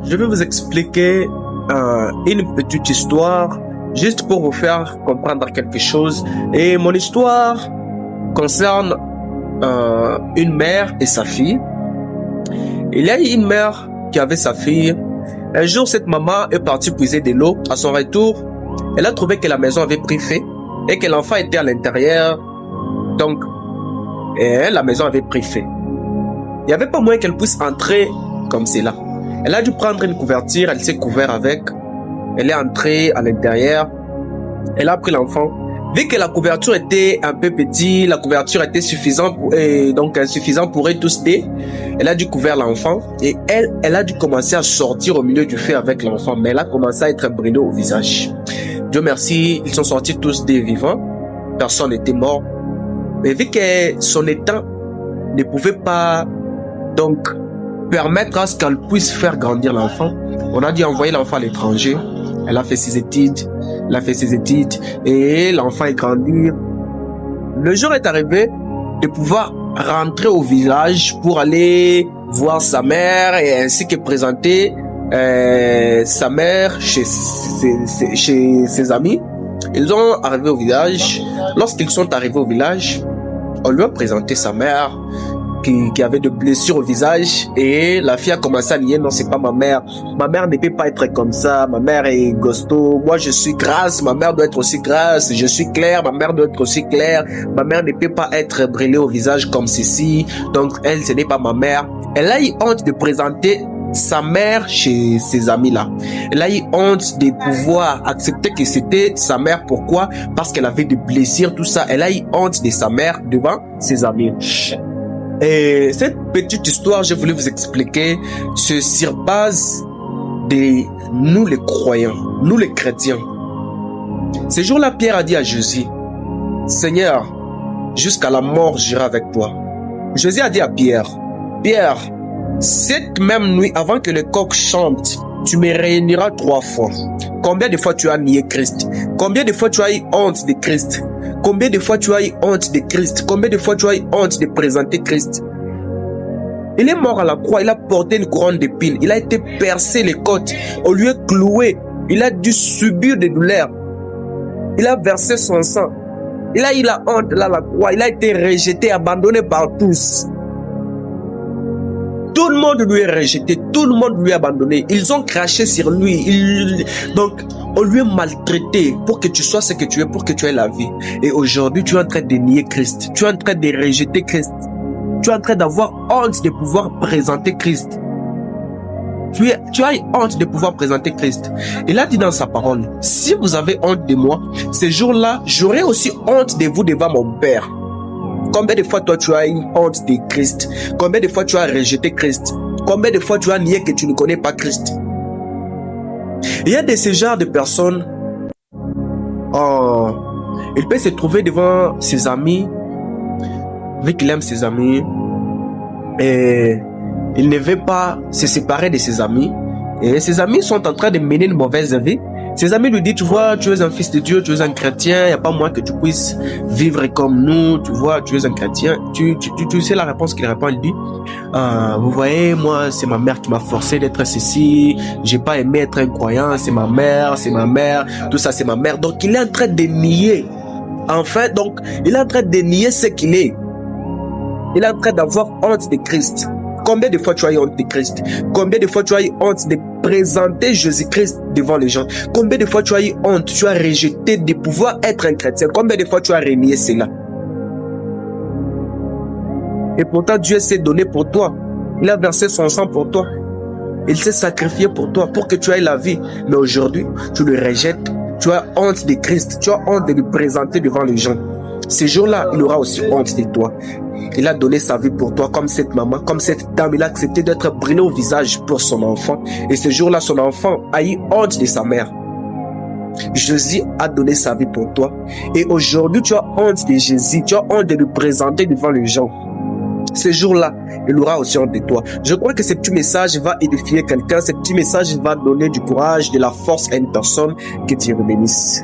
Je vais vous expliquer une petite histoire juste pour vous faire comprendre quelque chose. Et mon histoire concerne une mère et sa fille. Il y a une mère qui avait sa fille. Un jour, cette maman est partie puiser de l'eau. À son retour, elle a trouvé que la maison avait pris feu et que l'enfant était à l'intérieur. Donc, la maison avait pris feu. Il n'y avait pas moyen qu'elle puisse entrer comme cela. Elle a dû prendre une couverture, elle s'est couverte avec. Elle est entrée à l'intérieur. Elle a pris l'enfant. Vu que la couverture était un peu petite, la couverture était suffisante donc insuffisante pour eux tous deux, elle a dû couvrir l'enfant et elle a dû commencer à sortir au milieu du feu avec l'enfant, mais elle a commencé à être brûlée au visage. Dieu merci, ils sont sortis tous deux vivants. Personne n'était mort. Mais vu que son état ne pouvait pas donc permettre à ce qu'elle puisse faire grandir l'enfant, on a dû envoyer l'enfant à l'étranger. Elle a fait ses études, et l'enfant est grandi. Le jour est arrivé de pouvoir rentrer au village pour aller voir sa mère et ainsi que présenter sa mère chez ses amis. Ils ont arrivé au village. Lorsqu'ils sont arrivés au village, on lui a présenté sa mère qui avait de blessures au visage et la fille a commencé à nier: non, c'est pas ma mère ne peut pas être comme ça, ma mère est gosto, moi je suis grasse, ma mère doit être aussi grasse, je suis claire, ma mère doit être aussi claire, ma mère ne peut pas être brûlée au visage comme ceci, donc elle, ce n'est pas ma mère. Elle a eu honte de présenter sa mère chez ses amis là. Elle a eu honte de pouvoir accepter que c'était sa mère. Pourquoi? Parce qu'elle avait des blessures, tout ça. Elle a eu honte de sa mère devant ses amis. Et cette petite histoire, je voulais vous expliquer, c'est sur base de nous les croyants, nous les chrétiens. Ce jour-là, Pierre a dit à Jésus: Seigneur, jusqu'à la mort, j'irai avec toi. Jésus a dit à Pierre: Pierre, cette même nuit, avant que le coq chante, tu me réuniras 3 fois. Combien de fois tu as nié Christ? Combien de fois tu as eu honte de Christ? Combien de fois tu as eu honte de Christ? Combien de fois tu as eu honte de présenter Christ? Il est mort à la croix, il a porté une couronne d'épines, il a été percé les côtes, on lui a cloué, il a dû subir des douleurs, il a versé son sang, il a eu la honte là à la croix, il a été rejeté, abandonné par tous. Tout le monde lui est rejeté, tout le monde lui a abandonné. Ils ont craché sur lui. Donc, on lui a maltraité pour que tu sois ce que tu es, pour que tu aies la vie. Et aujourd'hui, tu es en train de nier Christ. Tu es en train de rejeter Christ. Tu es en train d'avoir honte de pouvoir présenter Christ. Tu as honte de pouvoir présenter Christ. Il a dit dans sa parole: si vous avez honte de moi, ce jour-là, j'aurai aussi honte de vous devant mon Père. Combien de fois toi tu as une honte de Christ? Combien de fois tu as rejeté Christ? Combien de fois tu as nié que tu ne connais pas Christ? Il y a de ce genre de personnes, il peut se trouver devant ses amis, vu qu'il aime ses amis, et il ne veut pas se séparer de ses amis, et ses amis sont en train de mener une mauvaise vie. Ses amis lui disent: tu vois, tu es un fils de Dieu, tu es un chrétien, il n'y a pas moyen que tu puisses vivre comme nous, tu vois, tu es un chrétien. Tu sais la réponse qu'il répond, il dit: vous voyez, moi, c'est ma mère qui m'a forcé d'être ceci, j'ai pas aimé être un croyant, c'est ma mère, tout ça c'est ma mère. Donc il est en train de nier, enfin, donc il est en train de nier ce qu'il est. Il est en train d'avoir honte de Christ. Combien de fois tu as eu honte de Christ? Combien de fois tu as eu honte de présenter Jésus-Christ devant les gens? Combien de fois tu as eu honte, tu as rejeté de pouvoir être un chrétien? Combien de fois tu as renié cela? Et pourtant Dieu s'est donné pour toi. Il a versé son sang pour toi. Il s'est sacrifié pour toi, pour que tu aies la vie. Mais aujourd'hui, tu le rejettes. Tu as honte de Christ. Tu as honte de le présenter devant les gens. Ce jour-là, il aura aussi honte de toi. Il a donné sa vie pour toi, comme cette maman, comme cette dame. Il a accepté d'être brûlé au visage pour son enfant. Et ce jour-là, son enfant a eu honte de sa mère. Jésus a donné sa vie pour toi. Et aujourd'hui, tu as honte de Jésus. Tu as honte de le présenter devant les gens. Ce jour-là, il aura aussi honte de toi. Je crois que ce petit message va édifier quelqu'un. Ce petit message va donner du courage, de la force à une personne. Que Dieu vous bénisse.